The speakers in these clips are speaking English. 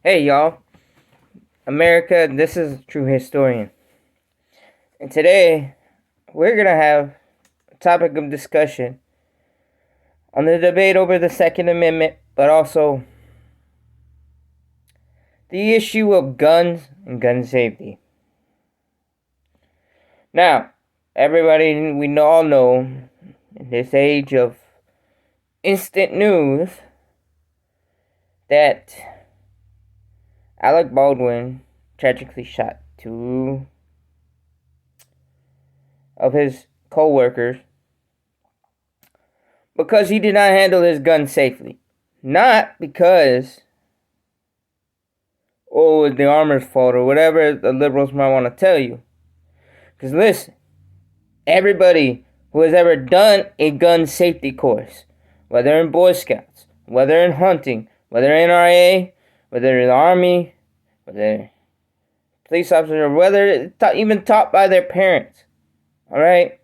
Hey y'all, America, this is a true historian. And today we're going to have a topic of discussion on the debate over the Second Amendment, but also the issue of guns and gun safety. Now, everybody, we all know in this age of instant news that Alec Baldwin tragically shot two of his co-workers because he did not handle his gun safely. Not because, it's the armor's fault or whatever the liberals might want to tell you. Because listen, everybody who has ever done a gun safety course, whether in Boy Scouts, whether in hunting, whether NRA, whether in the Army, whether police officers, or whether even taught by their parents, alright?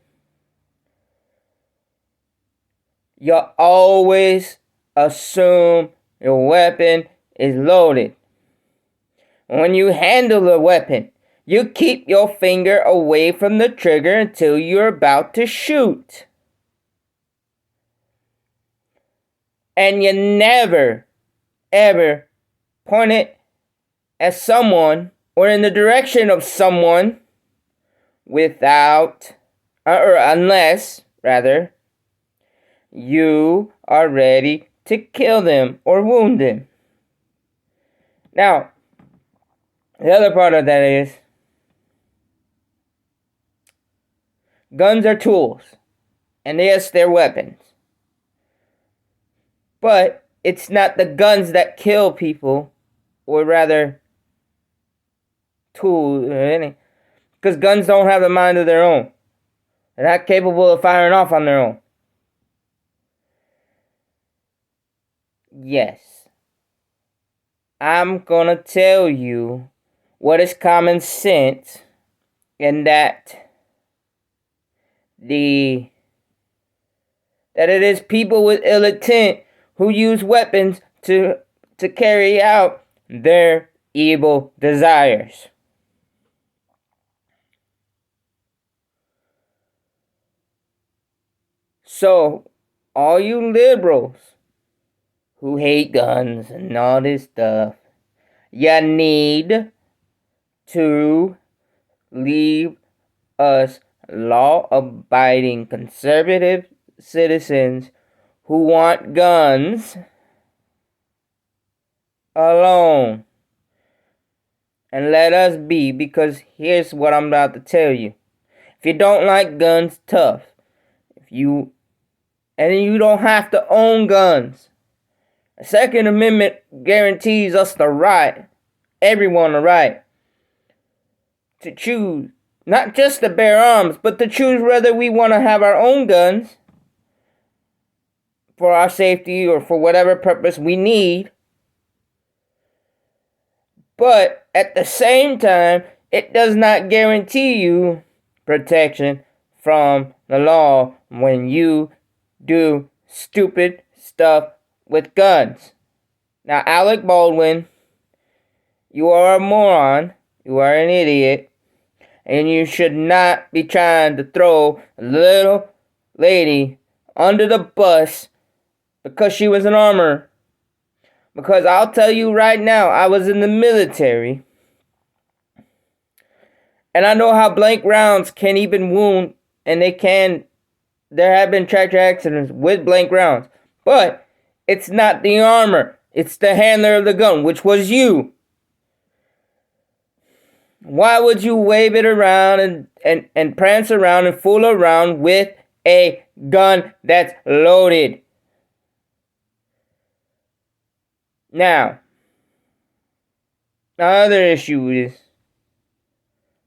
You always assume your weapon is loaded. When you handle the weapon, you keep your finger away from the trigger until you're about to shoot. And you never, ever point it at someone or in the direction of someone unless you are ready to kill them or wound them. Now, the other part of that is guns are tools, and yes, they're weapons. But it's not the guns that kill people, or rather, tools, because guns don't have a mind of their own. They're not capable of firing off on their own. Yes, I'm gonna tell you what is common sense, and that it is people with ill intent who use weapons to carry out their evil desires. So, all you liberals who hate guns and all this stuff, you need to leave us law-abiding conservative citizens who want guns alone. And let us be, because here's what I'm about to tell you. If you don't like guns, tough. You don't have to own guns. The Second Amendment guarantees us the right, everyone the right, to choose, not just to bear arms, but to choose whether we want to have our own guns for our safety or for whatever purpose we need. But at the same time, it does not guarantee you protection from the law when you do stupid stuff with guns. Now, Alec Baldwin, you are a moron, you are an idiot, and you should not be trying to throw a little lady under the bus because she was an armor. Because I'll tell you right now, I was in the military, and I know how blank rounds can even wound, and there have been tractor accidents with blank rounds. But it's not the armor, it's the handler of the gun, which was you. Why would you wave it around and prance around and fool around with a gun that's loaded? Now, another issue is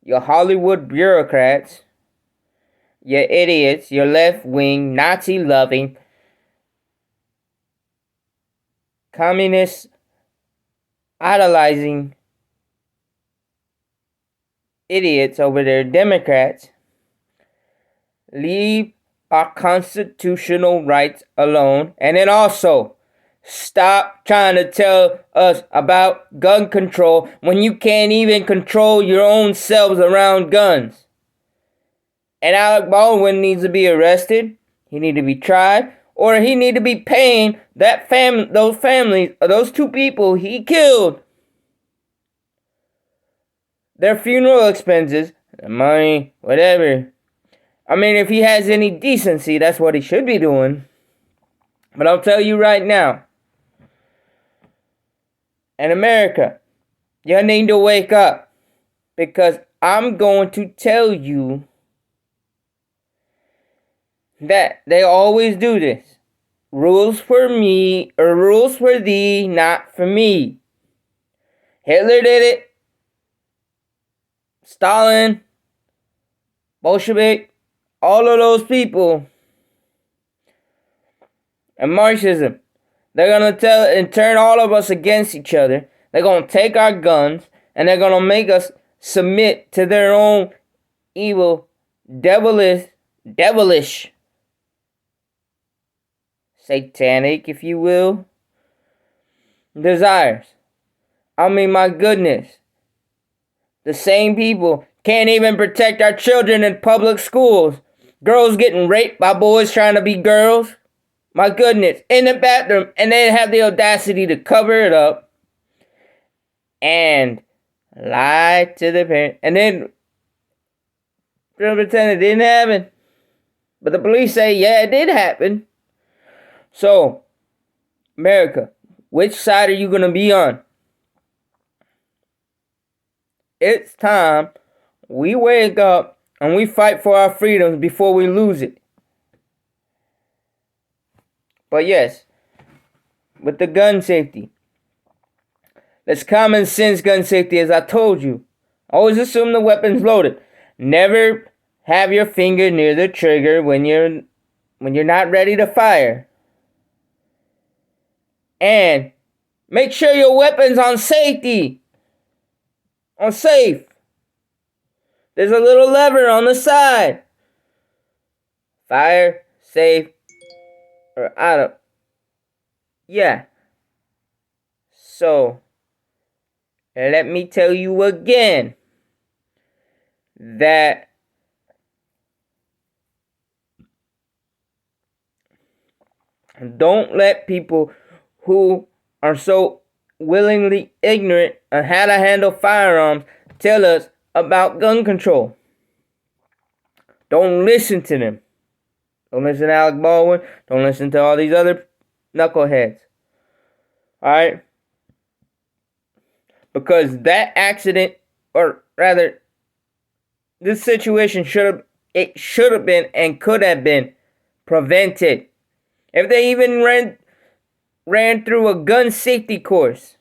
your Hollywood bureaucrats, your idiots, your left-wing, Nazi-loving, communist idolizing idiots over there, Democrats, leave our constitutional rights alone, and then also Stop trying to tell us about gun control when you can't even control your own selves around guns. And Alec Baldwin needs to be arrested. He needs to be tried, or he needs to be paying those families, or those two people he killed, their funeral expenses, the money, whatever. I mean, if he has any decency, that's what he should be doing. But I'll tell you right now, in America, you need to wake up, because I'm going to tell you that they always do this. Rules for me, or rules for thee, not for me. Hitler did it. Stalin, Bolshevik, all of those people. And Marxism. They're going to tell and turn all of us against each other. They're going to take our guns, and they're going to make us submit to their own evil, devilish, satanic, if you will, desires. I mean, my goodness. The same people can't even protect our children in public schools. Girls getting raped by boys trying to be girls. My goodness, in the bathroom, and they have the audacity to cover it up and lie to the parents, and then pretend it didn't happen. But the police say, yeah, it did happen. So, America, which side are you going to be on? It's time we wake up and we fight for our freedoms before we lose it. But yes, with the gun safety, that's common sense gun safety, as I told you. Always assume the weapon's loaded. Never have your finger near the trigger when you're not ready to fire. And make sure your weapon's on safety. On safe. There's a little lever on the side. Fire, safe, or I don't. Yeah. So, let me tell you again that don't let people who are so willingly ignorant on how to handle firearms tell us about gun control. Don't listen to them. Don't listen to Alec Baldwin. Don't listen to all these other knuckleheads. Alright? Because that accident, or rather, this situation should have been and could have been prevented. If they even ran through a gun safety course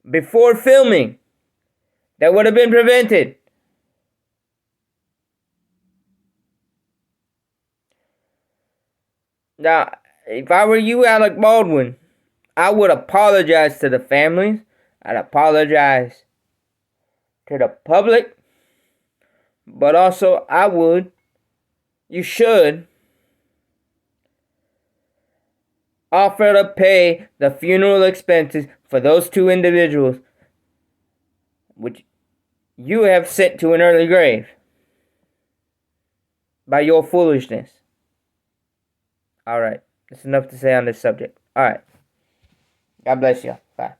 before filming, that would have been prevented. Now, if I were you, Alec Baldwin, I would apologize to the families. I'd apologize to the public. But also, you should offer to pay the funeral expenses for those two individuals, which you have sent to an early grave by your foolishness. Alright, that's enough to say on this subject. Alright. God bless you. Bye.